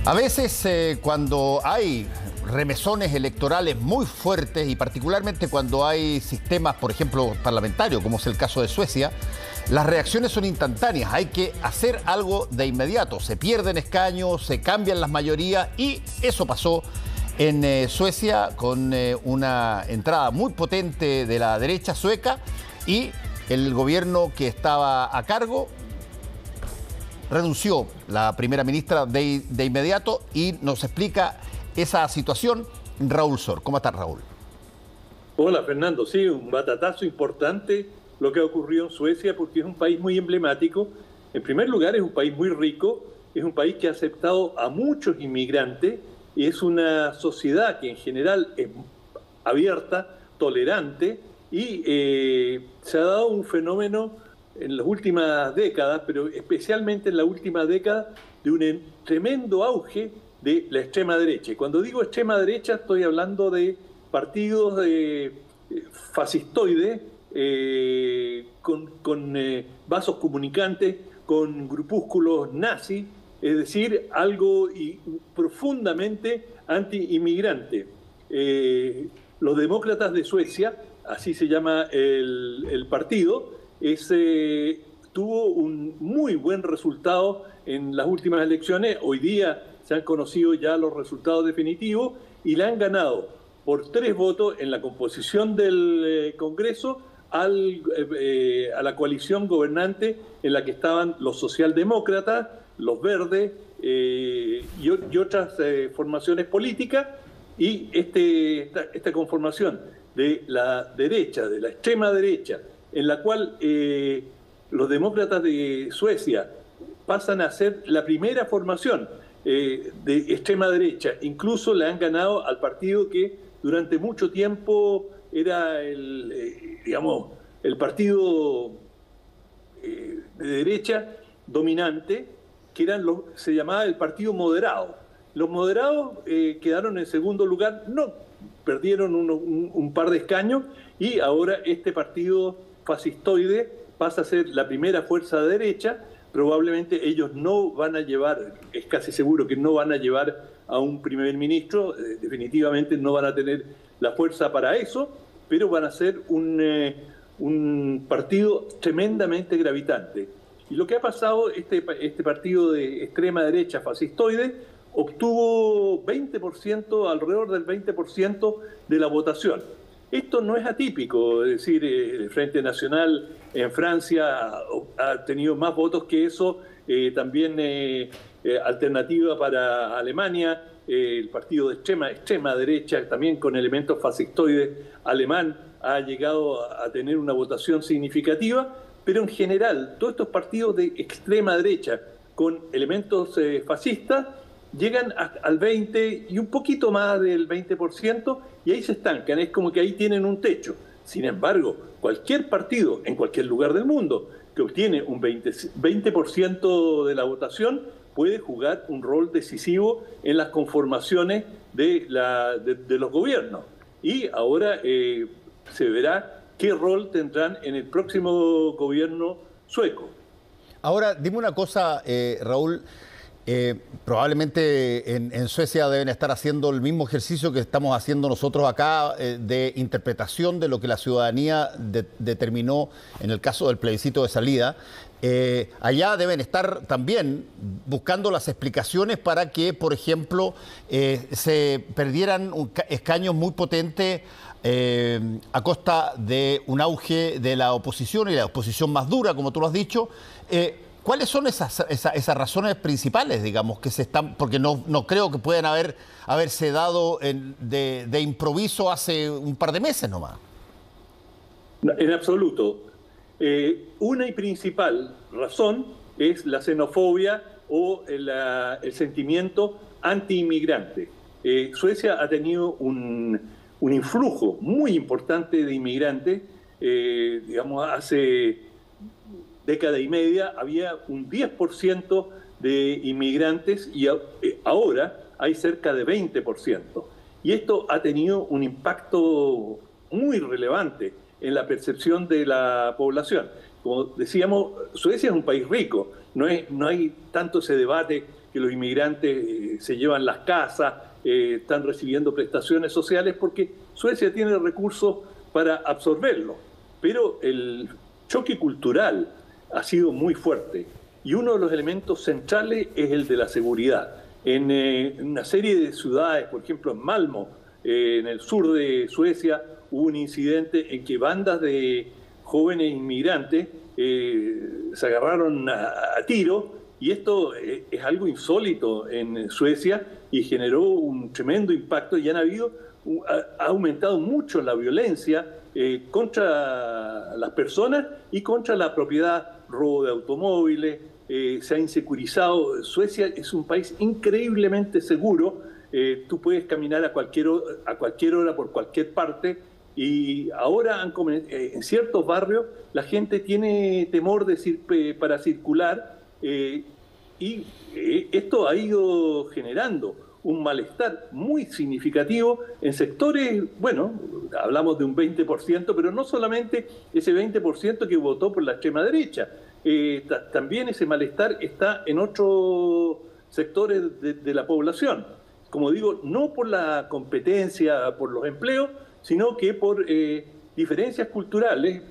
A veces cuando hay remesones electorales muy fuertes y particularmente cuando hay sistemas, por ejemplo, parlamentarios, como es el caso de Suecia, las reacciones son instantáneas. Hay que hacer algo de inmediato. Se pierden escaños, se cambian las mayorías y eso pasó en Suecia con una entrada muy potente de la derecha sueca y el gobierno que estaba a cargo renunció la primera ministra de inmediato y nos explica esa situación Raúl Sor. ¿Cómo estás, Raúl? Hola, Fernando. Sí, un batatazo importante lo que ha ocurrido en Suecia porque es un país muy emblemático. En primer lugar, es un país muy rico, es un país que ha aceptado a muchos inmigrantes y es una sociedad que en general es abierta, tolerante y se ha dado un fenómeno en las últimas décadas, pero especialmente en la última década, de un tremendo auge de la extrema derecha. Y cuando digo extrema derecha estoy hablando de partidos fascistoides, con vasos comunicantes, con grupúsculos nazis, es decir, algo profundamente anti-inmigrante. Los demócratas de Suecia, así se llama el partido, tuvo un muy buen resultado en las últimas elecciones. Hoy día se han conocido ya los resultados definitivos y le han ganado por 3 votos en la composición del Congreso a la coalición gobernante en la que estaban los socialdemócratas, los verdes y otras formaciones políticas. Y esta conformación de la derecha, de la extrema derecha, en la cual los demócratas de Suecia pasan a ser la primera formación de extrema derecha. Incluso le han ganado al partido que durante mucho tiempo era el partido de derecha dominante, que se llamaba el Partido Moderado. Los moderados quedaron en segundo lugar, no perdieron un par de escaños, y ahora este partido fascistoide pasa a ser la primera fuerza de derecha. Probablemente ellos no van a llevar, es casi seguro que no van a llevar a un primer ministro, definitivamente no van a tener la fuerza para eso, pero van a ser un partido tremendamente gravitante. Y lo que ha pasado, este partido de extrema derecha fascistoide obtuvo 20%, alrededor del 20% de la votación. Esto no es atípico, es decir, el Frente Nacional en Francia ha tenido más votos que eso, también Alternativa para Alemania, el partido de extrema derecha, también con elementos fascistoides alemán, ha llegado a tener una votación significativa, pero en general todos estos partidos de extrema derecha con elementos fascistas llegan al 20% y un poquito más del 20%, y ahí se estancan, es como que ahí tienen un techo. Sin embargo, cualquier partido en cualquier lugar del mundo que obtiene un 20% de la votación puede jugar un rol decisivo en las conformaciones de los gobiernos. Y ahora se verá qué rol tendrán en el próximo gobierno sueco. Ahora, dime una cosa, Raúl. Probablemente en Suecia deben estar haciendo el mismo ejercicio que estamos haciendo nosotros acá de interpretación de lo que la ciudadanía determinó en el caso del plebiscito de salida. Allá deben estar también buscando las explicaciones para que, por ejemplo, se perdieran escaños muy potentes a costa de un auge de la oposición y la oposición más dura, como tú lo has dicho. ¿Cuáles son esas razones principales, digamos, que se están, porque no creo que puedan haberse dado de improviso hace un par de meses nomás? En absoluto. Una y principal razón es la xenofobia o el sentimiento anti-inmigrante. Suecia ha tenido un influjo muy importante de inmigrantes. Digamos, hace década y media había un 10% de inmigrantes y ahora hay cerca de 20%. Y esto ha tenido un impacto muy relevante en la percepción de la población. Como decíamos, Suecia es un país rico, no hay tanto ese debate que los inmigrantes se llevan las casas, están recibiendo prestaciones sociales, porque Suecia tiene recursos para absorberlo. Pero el choque cultural ha sido muy fuerte y uno de los elementos centrales es el de la seguridad. En una serie de ciudades, por ejemplo en Malmö, en el sur de Suecia, hubo un incidente en que bandas de jóvenes inmigrantes se agarraron a tiro, y esto es algo insólito en Suecia y generó un tremendo impacto, y ha aumentado mucho la violencia contra las personas y contra la propiedad, robo de automóviles, se ha insegurizado. Suecia es un país increíblemente seguro, tú puedes caminar a cualquier hora por cualquier parte, y ahora en ciertos barrios la gente tiene temor para circular, y esto ha ido generando un malestar muy significativo en sectores, bueno, hablamos de un 20%, pero no solamente ese 20% que votó por la extrema derecha, también ese malestar está en otros sectores de la población. Como digo, no por la competencia, por los empleos, sino que por diferencias culturales.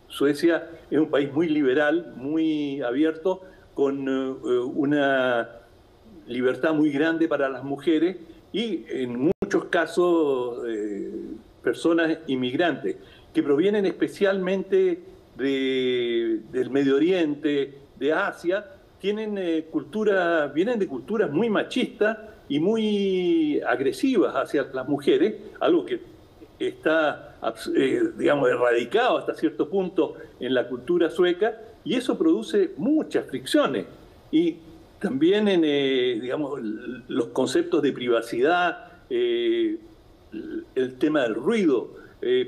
Suecia es un país muy liberal, muy abierto, con una libertad muy grande para las mujeres, y en muchos casos personas inmigrantes que provienen especialmente del Medio Oriente, de Asia, vienen de culturas muy machistas y muy agresivas hacia las mujeres, algo que está, digamos, erradicado hasta cierto punto en la cultura sueca, y eso produce muchas fricciones. Y también digamos, los conceptos de privacidad, el tema del ruido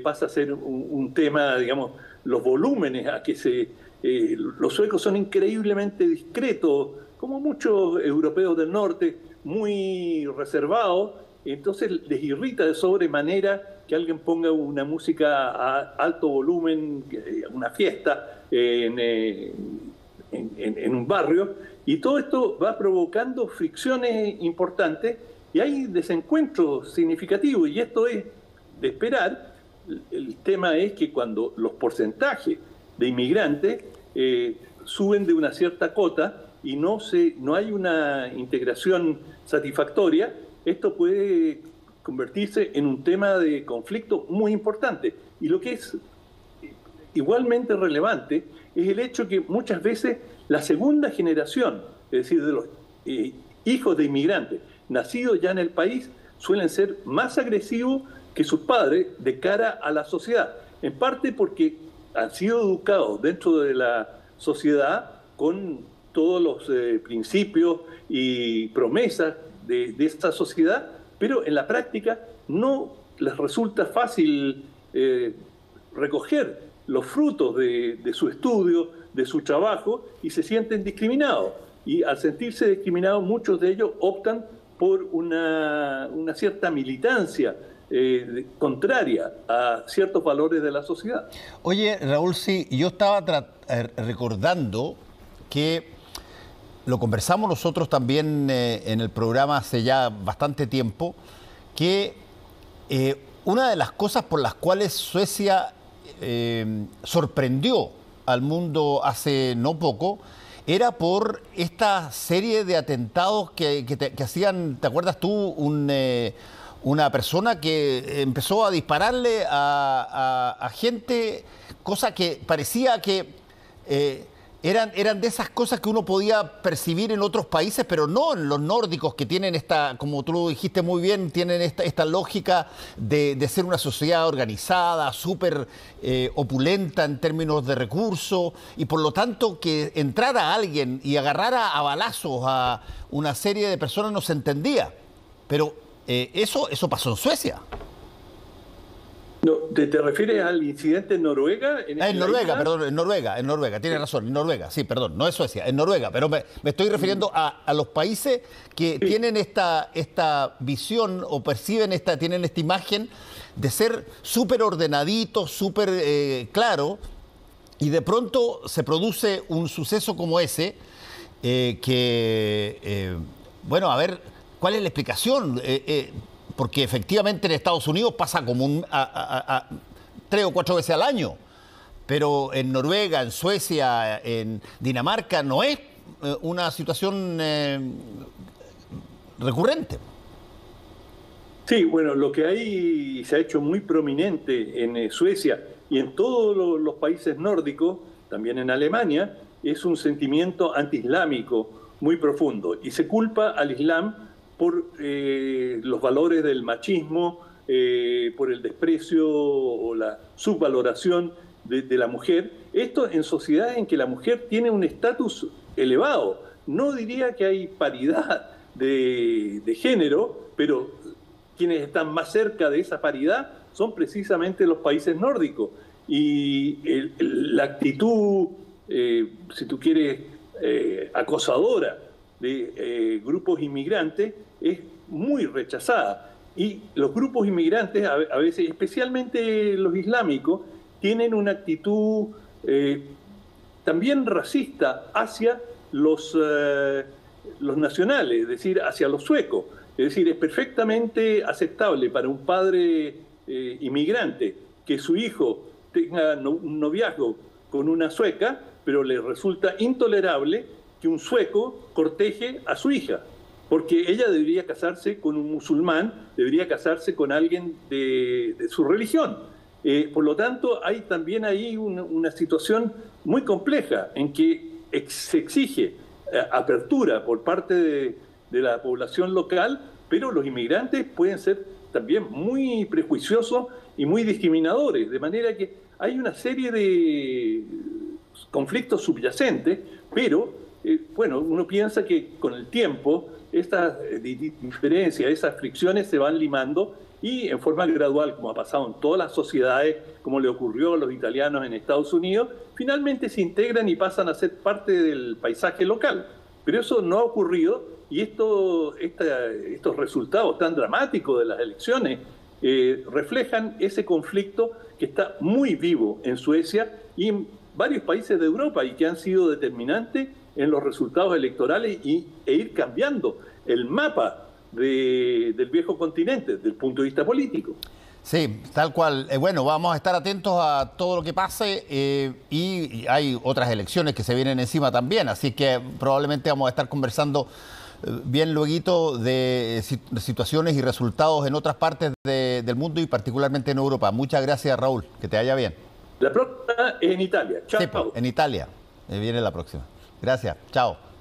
pasa a ser un tema, digamos, los volúmenes a que los suecos son increíblemente discretos, como muchos europeos del norte, muy reservados. Entonces les irrita de sobremanera que alguien ponga una música a alto volumen, una fiesta en un barrio, y todo esto va provocando fricciones importantes y hay desencuentros significativos, y esto es de esperar. El tema es que cuando los porcentajes de inmigrantes suben de una cierta cota y no hay una integración satisfactoria, esto puede convertirse en un tema de conflicto muy importante. Y lo que es igualmente relevante es el hecho que muchas veces la segunda generación, es decir, de los hijos de inmigrantes nacidos ya en el país, suelen ser más agresivos que sus padres de cara a la sociedad, en parte porque han sido educados dentro de la sociedad con todos los principios y promesas de esta sociedad, pero en la práctica no les resulta fácil recoger los frutos de su estudio, de su trabajo, y se sienten discriminados. Y al sentirse discriminados, muchos de ellos optan por una cierta militancia contraria a ciertos valores de la sociedad. Oye, Raúl, sí, yo estaba recordando que lo conversamos nosotros también en el programa hace ya bastante tiempo, que una de las cosas por las cuales Suecia sorprendió al mundo hace no poco era por esta serie de atentados que hacían, ¿te acuerdas tú? Una persona que empezó a dispararle a gente, cosa que parecía que eran de esas cosas que uno podía percibir en otros países, pero no en los nórdicos, que tienen esta, como tú lo dijiste muy bien, tienen esta lógica de ser una sociedad organizada, súper opulenta en términos de recursos, y por lo tanto que entrara alguien y agarrara a balazos a una serie de personas no se entendía. Pero eso pasó en Suecia. No, ¿te refieres al incidente en Noruega? En Noruega, perdón, en Noruega, tienes razón, en Noruega, sí, perdón, no es Suecia, en Noruega, pero me estoy refiriendo a los países que tienen esta visión o tienen esta imagen de ser súper ordenaditos, súper claro, Y de pronto se produce un suceso como ese, bueno, a ver, ¿cuál es la explicación? Porque efectivamente en Estados Unidos pasa como 3 o 4 veces al año, pero en Noruega, en Suecia, en Dinamarca no es una situación recurrente. Sí, bueno, lo que hay se ha hecho muy prominente en Suecia y en todos los países nórdicos, también en Alemania, es un sentimiento antiislámico muy profundo y se culpa al Islam por los valores del machismo, por el desprecio o la subvaloración de la mujer. Esto en sociedades en que la mujer tiene un estatus elevado. No diría que hay paridad de género, pero quienes están más cerca de esa paridad son precisamente los países nórdicos. Y la actitud, si tú quieres, acosadora de grupos inmigrantes es muy rechazada. Y los grupos inmigrantes, a veces, especialmente los islámicos, tienen una actitud también racista hacia los nacionales, es decir, hacia los suecos. Es decir, es perfectamente aceptable para un padre inmigrante que su hijo tenga un noviazgo con una sueca, pero le resulta intolerable que un sueco corteje a su hija, porque ella debería casarse con un musulmán, debería casarse con alguien de su religión. Por lo tanto, hay también ahí una situación muy compleja en que se exige apertura por parte de la población local, pero los inmigrantes pueden ser también muy prejuiciosos y muy discriminadores, de manera que hay una serie de conflictos subyacentes, pero bueno, uno piensa que con el tiempo estas diferencias, esas fricciones se van limando y en forma gradual, como ha pasado en todas las sociedades, como le ocurrió a los italianos en Estados Unidos, finalmente se integran y pasan a ser parte del paisaje local. Pero eso no ha ocurrido y estos resultados tan dramáticos de las elecciones reflejan ese conflicto que está muy vivo en Suecia y en varios países de Europa y que han sido determinantes en los resultados electorales e ir cambiando el mapa del viejo continente desde el punto de vista político. Sí, tal cual. Bueno, vamos a estar atentos a todo lo que pase y hay otras elecciones que se vienen encima también, así que probablemente vamos a estar conversando bien lueguito de situaciones y resultados en otras partes del mundo y particularmente en Europa. Muchas gracias, Raúl, que te vaya bien. La próxima es en Italia. Chao. Sí, en Italia. Viene la próxima. Gracias. Chao.